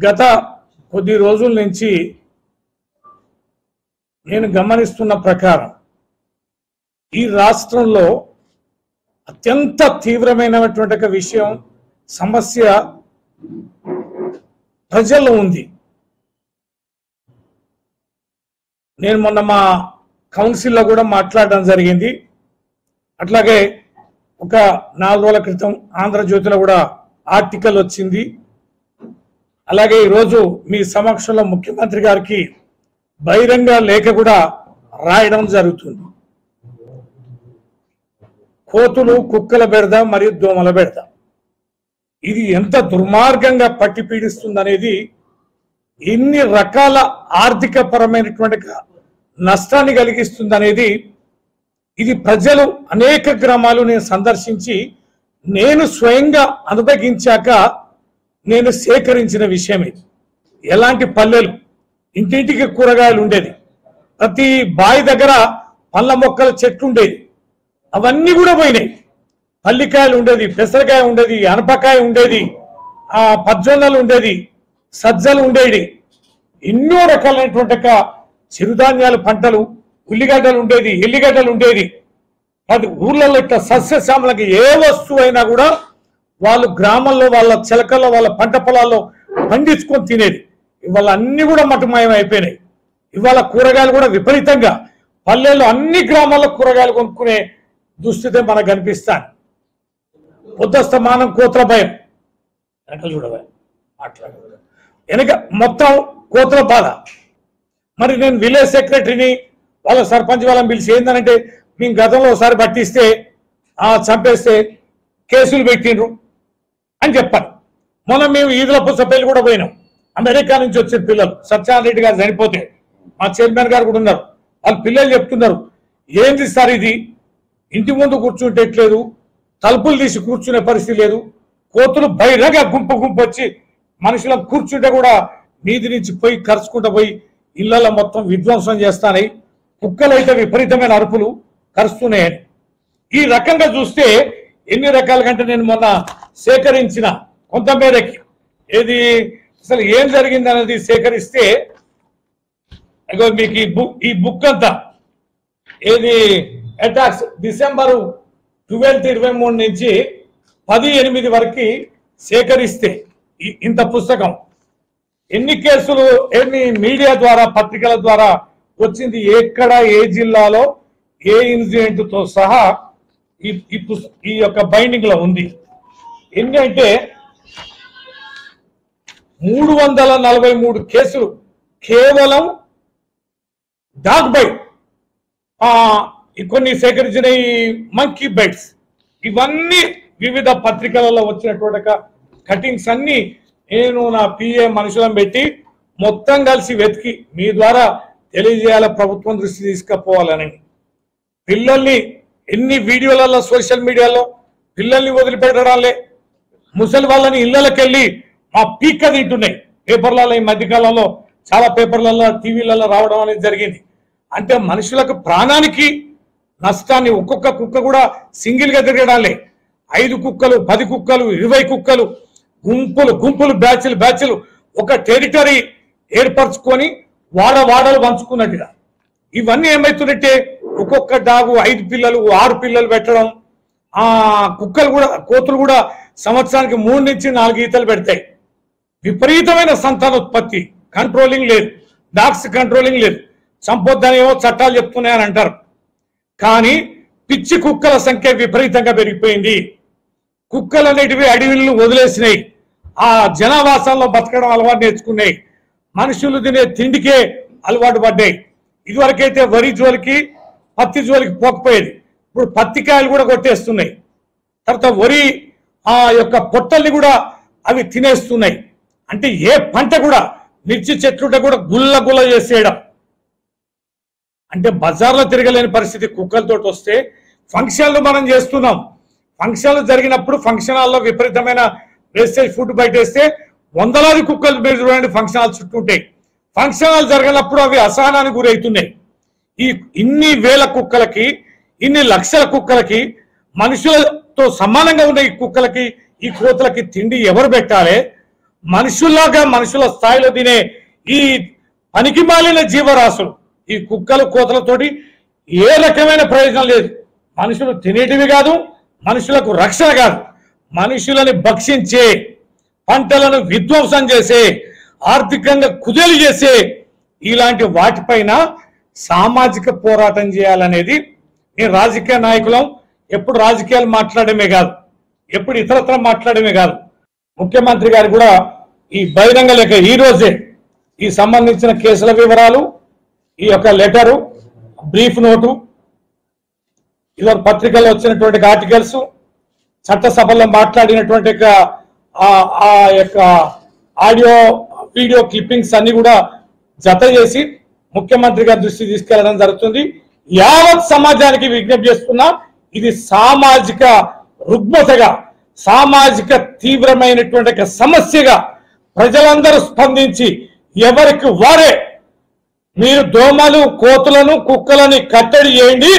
గత కొద్ది రోజుల నుంచి నేను గమనిస్తున్న ప్రకారం ఈ రాష్ట్రంలో అత్యంత తీవ్రమైనటువంటి విషయం సమస్య ప్రజల్లో ఉంది. నేను మొన్న మా కౌన్సిల్లో కూడా మాట్లాడడం జరిగింది. అట్లాగే ఒక 4 రోజుల క్రితం ఆంధ్రజ్యోతిలో కూడా ఆర్టికల్ వచ్చింది. అలాగే ఈరోజు మీ సమక్షంలో ముఖ్యమంత్రి గారికి బహిరంగ లేఖ కూడా రాయడం జరుగుతుంది. కోతులు కుక్కల బెడద మరియు దోమల బెడద ఇది ఎంత దుర్మార్గంగా పట్టి పీడిస్తుందనేది, ఎన్ని రకాల ఆర్థిక పరమైనటువంటి నష్టాన్ని కలిగిస్తుందనేది ఇది ప్రజలు అనేక గ్రామాలు నేను సందర్శించి నేను స్వయంగా అనుభవించాక నేను సేకరించిన విషయం ఇది. ఎలాంటి పల్లెలు, ఇంటింటికి కూరగాయలు ఉండేది, ప్రతి బావి దగ్గర పళ్ళ మొక్కల చెట్లు ఉండేది, అవన్నీ కూడా పోయినాయి. పల్లికాయలు ఉండేది, పెసరకాయ ఉండేది, అనపకాయ ఉండేది, పజ్జొన్నలు ఉండేది, సజ్జలు ఉండేది, ఎన్నో రకాలైనటువంటి చిరుధాన్యాల పంటలు, ఉల్లిగడ్డలు ఉండేది, ఎల్లిగడ్డలు ఉండేది. అది ఊర్లలో ఇట్లా సస్యశ్యామలకి ఏ వస్తువు అయినా కూడా వాళ్ళు గ్రామంలో వాళ్ళ చిలకల్లో వాళ్ళ పంట పొలాల్లో పండించుకొని తినేది. ఇవాళ అన్ని కూడా మటుమాయం అయిపోయినాయి. ఇవాళ కూరగాయలు కూడా విపరీతంగా పల్లెల్లో అన్ని గ్రామాల్లో కూరగాయలు కొనుక్కునే దుస్థితే మనకు కనిపిస్తాను. పొద్దుస్తమానం కోతుల భయం, వెనక చూడవా మాట్లాడదు, వెనక మొత్తం కోతుల బాధ. మరి నేను విలేజ్ సెక్రటరీని వాళ్ళ సర్పంచ్ వాళ్ళని పిలిచి ఏంటంటే మేము గతంలో ఒకసారి పట్టిస్తే చంపేస్తే కేసులు పెట్టిండ్రు అని చెప్పాను. మొన్న మేము ఈదుల పుస్తపల్లి కూడా పోయినాం. అమెరికా నుంచి వచ్చిన పిల్లలు, సత్యనారాయణ రెడ్డి గారు చనిపోతే మా చైర్మన్ గారు కూడా ఉన్నారు. వాళ్ళ పిల్లలు చెప్తున్నారు, ఏంది సార్ ఇది, ఇంటి ముందు కూర్చుంటే ఎట్లేదు, తలుపులు తీసి కూర్చునే పరిస్థితి లేదు, కోతులు బహిరంగ గుంపు గుంపు వచ్చి మనుషులకు కూర్చుంటే కూడా వీధి నుంచి పోయి కరుచుకుంటూ పోయి ఇళ్లలో మొత్తం విధ్వంసం చేస్తానయి, కుక్కలు అయితే విపరీతమైన అరుపులు కరుస్తున్నాయని. ఈ రకంగా చూస్తే ఎన్ని రకాల కంటే నేను మొన్న సేకరించిన కొంతమేరకి ఏది అసలు ఏం జరిగింది అనేది సేకరిస్తే మీకు ఈ బుక్ అంతా ఏది అటాక్స్ December 12, 23 నుంచి 10/8 వరకు సేకరిస్తే ఇంత పుస్తకం ఎన్ని కేసులు ఎన్ని మీడియా ద్వారా పత్రికల ద్వారా వచ్చింది, ఎక్కడ ఏ జిల్లాలో ఏ ఇన్సిడెంట్ తో సహా ఈ యొక్క బైండింగ్ లో ఉంది. ఎన్ని అంటే 343 కేసులు కేవలం డాగ్ బైట్, కొన్ని సేకరించిన ఈ మంకీ బైట్స్, ఇవన్నీ వివిధ పత్రికలలో వచ్చినటువంటి కటింగ్స్ అన్ని నేను నా పిఏ మనుషులను పెట్టి మొత్తం కలిసి వెతికి మీ ద్వారా తెలియజేయాల, ప్రభుత్వం దృష్టి తీసుకుపోవాలని. పిల్లల్ని ఎన్ని వీడియోలలో సోషల్ మీడియాలో పిల్లల్ని వదిలిపెట్టడాలే, ముసలి వాళ్ళని ఇళ్లకి వెళ్ళి మా పీక్క తింటున్నాయి. పేపర్లలో ఈ మధ్యకాలంలో చాలా పేపర్లలో టీవీలలో రావడం అనేది జరిగింది. అంటే మనుషులకు ప్రాణానికి నష్టాన్ని ఒక్కొక్క కుక్క కూడా సింగిల్ గా తిరగడాలే, 5 కుక్కలు 10 కుక్కలు 20 కుక్కలు గుంపులు గుంపులు బ్యాచ్లు ఒక టెరిటరీ ఏర్పరచుకొని వాడలు పంచుకున్నట్టుగా. ఇవన్నీ ఏమవుతున్నట్టే ఒక్కొక్క డాగు 5 పిల్లలు 6 పిల్లలు పెట్టడం, కోతులు కూడా సంవత్సరానికి 3 నుంచి 4 ఈతలు పెడతాయి. విపరీతమైన సంతానోత్పత్తి, కంట్రోలింగ్ లేదు, డాగ్స్ కంట్రోలింగ్ లేదు. చంపొద్దని ఏమో చట్టాలు చెప్తున్నాయని అంటారు, కానీ పిచ్చి కుక్కల సంఖ్య విపరీతంగా పెరిగిపోయింది. కుక్కలు అనేటివి అడవిలను వదిలేసినాయి, ఆ జనావాసాల్లో బతకడం అలవాటు నేర్చుకున్నాయి, మనుషులు తినే తిండికే అలవాటు పడ్డాయి. ఇదివరకైతే వరి జోలికి పత్తి జోలికి పోకపోయేది, ఇప్పుడు పత్తికాయలు కూడా కొట్టేస్తున్నాయి. తర్వాత వరి యొక్క పొట్టల్ని కూడా అవి తినేస్తున్నాయి. అంటే ఏ పంట కూడా, మిర్చి చెట్లుంటే కూడా గుల్ల చేసేయడం. అంటే బజార్లో తిరగలేని పరిస్థితి కుక్కలతో వస్తే. ఫంక్షన్లు మనం చేస్తున్నాం, ఫంక్షన్లు జరిగినప్పుడు ఫంక్షన్ హాల్లో విపరీతమైన వేస్టేజ్ ఫుడ్ బయటేస్తే వందలాది కుక్కలు మీరు చూడండి ఫంక్షన్ హాల్ చుట్టూ ఉంటాయి. ఫంక్షన్ హాల్ జరగనప్పుడు అవి అసహనానికి గురవుతున్నాయి. ఇన్ని వేల కుక్కలకి, ఇన్ని లక్షల కుక్కలకి, మనుషులతో సమానంగా ఉన్న ఈ కుక్కలకి ఈ కోతులకి తిండి ఎవరు పెట్టాలి? మనుషుల్లాగా మనుషుల స్థాయిలో తినే ఈ పనికిమాలిన జీవరాశులు ఈ కుక్కలు కోతలతోటి ఏ రకమైన ప్రయోజనం లేదు. మనుషులు తినేటివి కాదు, మనుషులకు రక్షణ కాదు. మనుషులని భక్షించే, పంటలను విధ్వంసం చేసే, ఆర్థికంగా కుదేలు చేసే ఇలాంటి వాటిపైన సామాజిక పోరాటం చేయాలనేది నేను రాజకీయ నాయకులం ఎప్పుడు రాజకీయాలు మాట్లాడమే కాదు, ఎప్పుడు ఇతరత్ర మాట్లాడమే కాదు. ముఖ్యమంత్రి గారు కూడా ఈ బహిరంగ లేఖ ఈ రోజే ఈ సంబంధించిన కేసుల వివరాలు, ఈ యొక్క లెటరు, బ్రీఫ్ నోటు, ఇలా పత్రికల్లో వచ్చినటువంటి ఆర్టికల్స్, చట్టసభలో మాట్లాడినటువంటి ఆ యొక్క ఆడియో వీడియో క్లిప్పింగ్స్ అన్ని కూడా జత చేసి ముఖ్యమంత్రి గారి దృష్టికి తీసుకెళ్లడం జరుగుతుంది. యావత్ సమాజానికి విజ్ఞప్తి చేస్తున్నా, ఇది సామాజిక రుగ్మతగా, సామాజిక తీవ్రమైనటువంటి సమస్యగా ప్రజలందరూ స్పందించి ఎవరికి వారే మీరు దోమలు, కోతులను, కుక్కలని కట్టడి చేయండి.